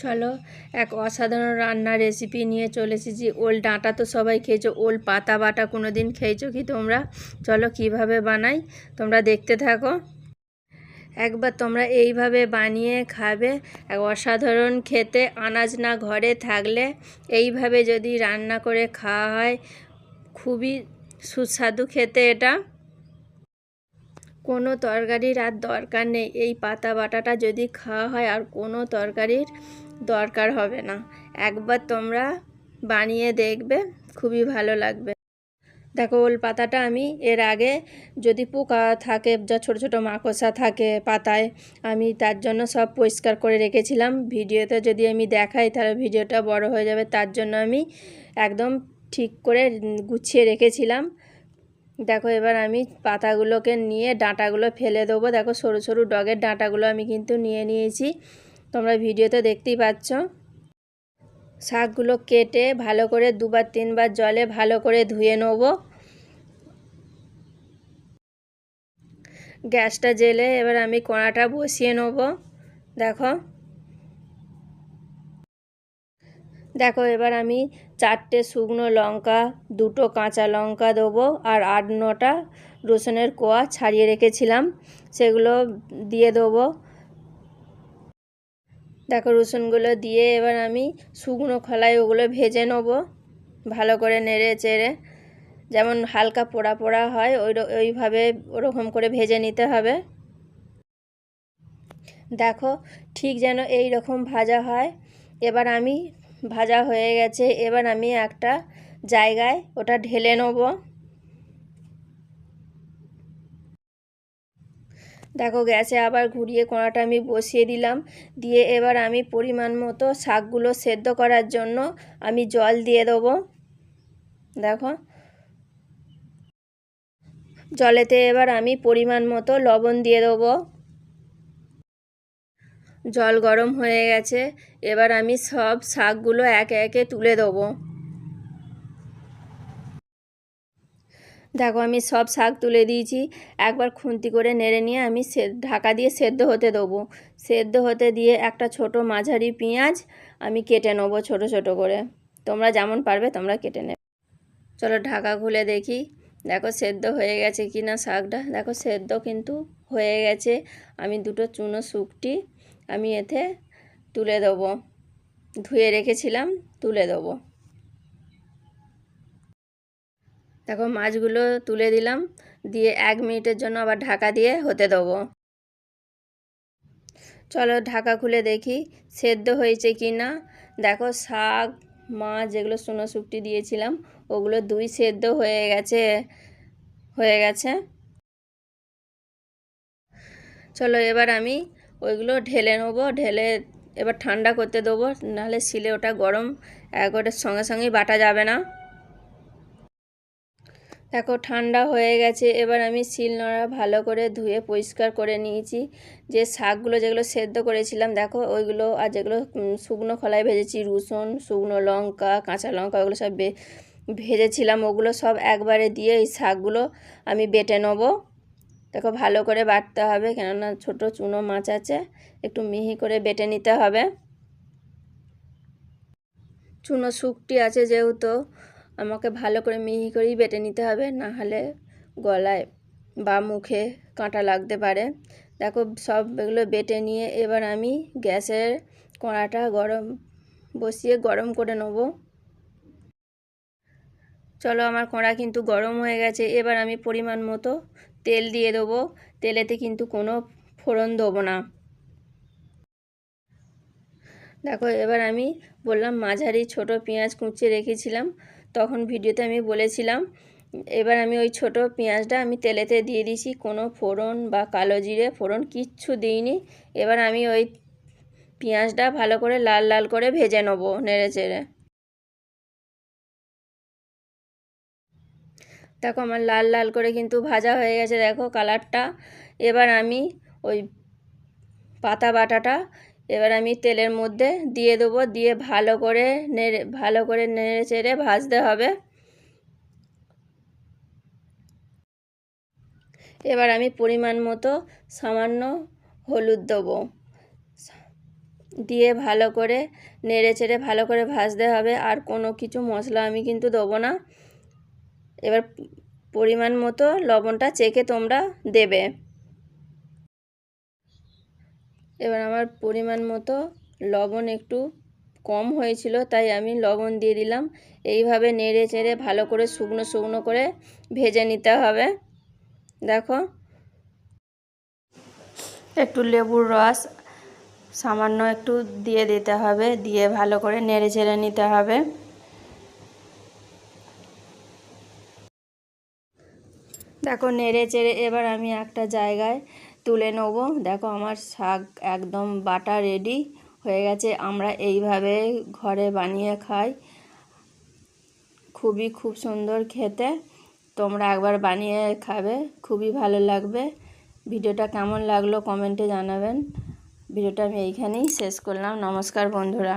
চলো এক অসাধারণ রান্নার রেসিপি নিয়ে চলে এসেছি। ওল ডাঁটা তো সবাই খেয়েছো, ওল পাতা বাটা কোনো দিন খেয়েছো কি তোমরা? চলো কিভাবে বানাই তোমরা দেখতে থাকো। একবার তোমরা এইভাবে বানিয়ে খাবে, এক অসাধারণ খেতে। আনাজ না ঘরে থাকলে এইভাবে যদি রান্না করে খাওয়া হয়, খুবই সুস্বাদু খেতে এটা। কোনো তরকারির আর দরকার নেই, এই পাতা বাটাটা যদি খাওয়া হয় আর কোনো তরকারির দরকার হবে না। একবার তোমরা বানিয়ে দেখবে, খুবই ভালো লাগবে। দেখো ওল পাতাটা আমি এর আগে, যদি পোকা থাকে যা ছোটো ছোটো মাকড়সা থাকে পাতায়, আমি তার জন্য সব পরিষ্কার করে রেখেছিলাম। ভিডিওতে যদি আমি দেখাই তাহলে ভিডিওটা বড় হয়ে যাবে, তার জন্য আমি একদম ঠিক করে গুছিয়ে রেখেছিলাম। দেখো এবার আমি পাতাগুলোকে নিয়ে ডাঁটাগুলো ফেলে দেবো। দেখো সরু সরু ডগের ডাঁটাগুলো আমি কিন্তু নিয়ে নিয়েছি, তোমরা ভিডিওতে দেখতেই পাচ্ছ। শাকগুলো কেটে ভালো করে দুবার তিনবার জলে ভালো করে ধুয়ে নেব। গ্যাসটা জেলে এবার আমি কড়াটা বসিয়ে নেব। দেখো দেখো এবার আমি 4টে শুকনো লঙ্কা, 2টো কাঁচা লঙ্কা দেবো, আর 8-9টা রসুনের কোয়া ছাড়িয়ে রেখেছিলাম, সেগুলো দিয়ে দেবো। দেখো রসুনগুলো দিয়ে এবার আমি শুকনো খোলায় ওগুলো ভেজে নেবো ভালো করে নেড়ে চেড়ে, যেমন হালকা পোড়া পোড়া হয় ওইভাবে ওরকম করে ভেজে নিতে হবে। দেখো ঠিক যেন এই রকম ভাজা হয়। এবার আমি ভাজা হয়ে গেছে, এবার আমি একটা জায়গায় ওটা ঢেলে নেব। দেখো গ্যাসে আবার ঘুরিয়ে কড়াটা আমি বসিয়ে দিলাম, দিয়ে এবার আমি পরিমাণ মতো শাকগুলো সেদ্ধ করার জন্য আমি জল দিয়ে দেবো। দেখো জলেতে এবার আমি পরিমাণ মতো লবণ দিয়ে দেবো। জল গরম হয়ে গেছে, এবার আমি সব শাকগুলো একে একে তুলে দেবো। দেখো আমি সব শাক তুলে দিয়েছি, একবার খুন্তি করে নেড়ে নিয়ে আমি ঢাকা দিয়ে সেদ্ধ হতে দেবো। সেদ্ধ হতে দিয়ে একটা ছোট মাঝারি পেঁয়াজ আমি কেটে নেবো ছোট ছোট করে, তোমরা যেমন পারবে তোমরা কেটে নেবে। চলো ঢাকা খুলে দেখি, দেখো সেদ্ধ হয়ে গেছে কি না শাকটা। দেখো সেদ্ধ কিন্তু হয়ে গেছে। আমি 2টো চুনো শুকটি আমি এতে তুলে দেবো, ধুয়ে রেখেছিলাম, তুলে দেবো। দেখো মাছগুলো তুলে দিলাম, দিয়ে 1 মিনিটের জন্য আবার ঢাকা দিয়ে হতে দেবো। চলো ঢাকা খুলে দেখি সেদ্ধ হয়েছে কি না। দেখো শাক মাছ যেগুলো চুনো শুকটি দিয়েছিলাম ওগুলো 2 সেদ্ধ হয়ে গেছে। চলো এবার আমি ওইগুলো ঢেলে নেবো, ঢেলে এবার ঠান্ডা করতে দেবো, নাহলে শিলে ওটা গরম, একবারের সঙ্গে সঙ্গেই বাটা যাবে না। দেখো ঠান্ডা হয়ে গেছে, এবার আমি শিলনোড়া ভালো করে ধুয়ে পরিষ্কার করে নিয়েছি। যে শাকগুলো যেগুলো সেদ্ধ করেছিলাম দেখো ওইগুলো, আর যেগুলো শুকনো খোলায় ভেজেছি, রসুন শুকনো লঙ্কা কাঁচা লঙ্কা ওগুলো সব ভেজেছিলাম, ওগুলো সব একবারে দিয়ে এই শাকগুলো আমি বেটে নেবো। দেখো ভালো করে বাটতে হবে, কেননা ছোট চুনো মাছ আছে, একটু মিহি করে বেটে নিতে হবে। চুনো শুকটি আছে যেহেতু আমাকে ভালো করে মিহি করেই বেটে নিতে হবে, না হলে গলায় বা মুখে কাঁটা লাগতে পারে। দেখো সব এগুলো বেটে নিয়ে এবার আমি গ্যাসের কড়াটা বসিয়ে গরম করে নেব। চলো আমার কড়া কিন্তু গরম হয়ে গেছে, এবার আমি পরিমাণ মতো তেল দিয়ে দেবো। তেলেতে কিন্তু কোনো ফোড়ন দেবো না। দেখো এবার আমি বললাম মাঝারি ছোট পেঁয়াজ কুচিয়ে রেখেছিলাম, তখন ভিডিওতে আমি বলেছিলাম। এবার আমি ওই ছোট পেঁয়াজটা আমি তেলেতে দিয়ে দিয়েছি, কোনো ফোড়ন বা কালো জিরে ফোড়ন কিচ্ছু দিইনি। এবার আমি ওই পেঁয়াজটা ভালো করে লাল লাল করে ভেজে নেবো নেড়ে চেড়ে। দেখো আমার লাল লাল করে কিন্তু ভাজা হয়ে গেছে, দেখো কালারটা। এবার আমি ওই পাতা বাটাটা এবার আমি তেলের মধ্যে দিয়ে দেবো, দিয়ে ভালো করে নেড়ে চেড়ে ভাজতে হবে। এবার আমি পরিমাণ মতো সামান্য হলুদ দেবো, দিয়ে ভালো করে নেড়ে চেড়ে ভালো করে ভাজতে হবে। আর কোনো কিছু মশলা আমি কিন্তু দেবো না। এবার পরিমাণ মতো লবণটা চেখে তোমরা দেবে। এবার আমার পরিমাণ মতো লবণ একটু কম হয়েছিল, তাই আমি লবণ দিয়ে দিলাম। এইভাবে নেড়ে চেড়ে ভালো করে শুকনো শুকনো করে ভেজে নিতে হবে। দেখো, একটু লেবুর রস সামান্য একটু দিয়ে দিতে হবে, দিয়ে ভালো করে নেড়ে চেড়ে নিতে হবে। দেখো নেড়ে চেড়ে এবার আমি একটা জায়গায় তুলে নেব। দেখো আমার শাক একদম বাটা রেডি হয়ে গেছে। আমরা এইভাবে ঘরে বানিয়ে খাই, খুব সুন্দর খেতে। তোমরা একবার বানিয়ে খাবে, খুবই ভালো লাগবে। ভিডিওটা কেমন লাগলো কমেন্টে জানাবেন। ভিডিওটা আমি এইখানেই শেষ করলাম। নমস্কার বন্ধুরা।